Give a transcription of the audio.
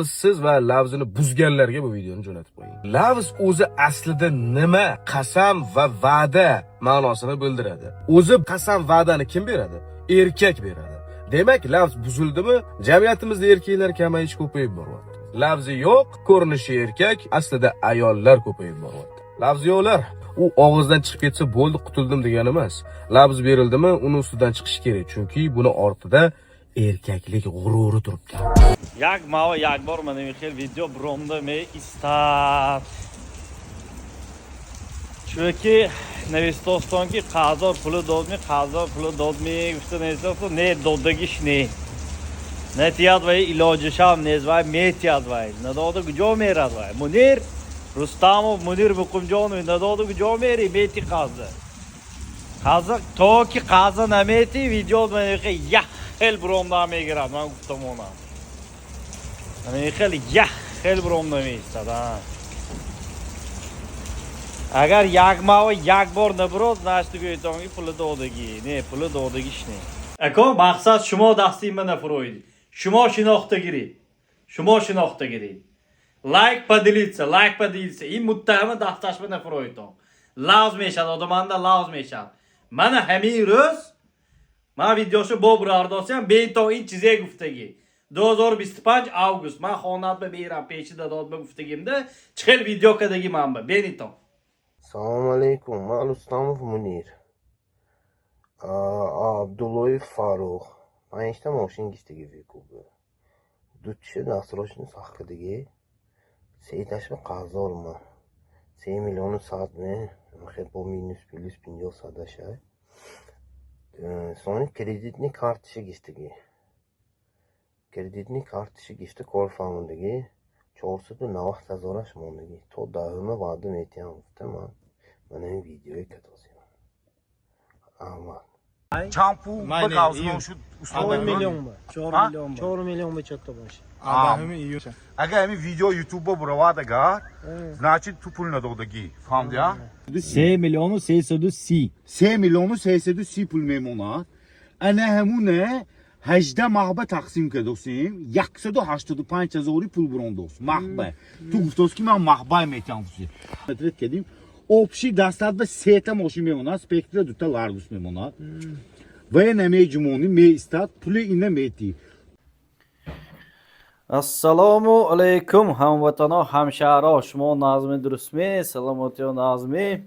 Siz va lavzini buzganlarga bu videoni jo'natib qo'ying. Lavz o'zi aslida nima? Qasam va va'da ma'nosini bildiradi. O'zi qasam va'dani kim beradi? Erkak beradi. Demak, lavz buzildimi, jamiyatimizda erkaklar kamayish ko'payib boryapti. Lavzi yo'q, ko'rinishi erkak, aslida ayollar ko'payib boryapti. Lavzi yo'qlar, u og'izdan chiqib ketsa bo'ldi, qutuldim degani emas. Lavz berildimi, uni ustidan chiqish kerak, chunki buni ortida erkaklik g'ururi turibdi. یک بار من میخوام ویدیو برامده می استاد چونکه نویستاستان که قضا پول داد می گفته نویستاستان نه دادگیش نه تیاد وای علاجش هم نیز وای می تیاد وای نداده کجا میرد وای منیر رستم و منیر بکن جانو نداده کجا میری میتی قضا تا که قضا نمیتی ویدیو من میخوام یک خیلی برامده میگیرد من گفتم اونم خیلی برام نمیستد اگر یک ماه یک بار نبرد نشته گویتانگی پول دادگی نه پول دادگیش نه اکا مقصد شما دستی من نفرویدی شما شناخته گیرید لایک پدیلیتسه این متهم دفترش من نفرویدم لاز میشد آدمانده لاز میشد من همین روز من ویدیوشو با برارداسیم به تا این چیزی گفتگی 2025 август من خونات ببیرم پیشی داد بگفتگیمده چخیل ویدیو کدگی من به بینیتم Assalomu alaykum. Men Rustamov Munir. Abdullayev Farruh. Панчта машингистеги викубы. Дутче дастрочный сахкадеги. Сейташми қазорма. 3 миллион саатне. Мхет по минус плюс 50 садашай. Сони кредитный карточкистеги. Kreditni kartı geçti korfamındaki çoğusu da navah tazoraş mondaki to dağıma vardı metiyan tamam benim videoyu katılsın ama Çampu bakavzın şu 4 milyon mu? 4 milyon mu çattı baş. Aga mi video YouTube'a buravada ga значит tu pulna dodagi fahmdı ya 3 میلیون و 330 3 milyonu 330 pul memona ana همونه 18 محبه تقسیم کردیم 185 هزاری پول براندوس محبه تو گفتوس که من محبه میتونم مترت کردیم opşi دستات به سه تا ماشین میمونه سپکتر دو تا لاردوس میمونه و نمی جمونی می استاد پول اینه میتی السلام علیکم هموطنا همشهرها شما نازمی درست می سلامتی و نازمی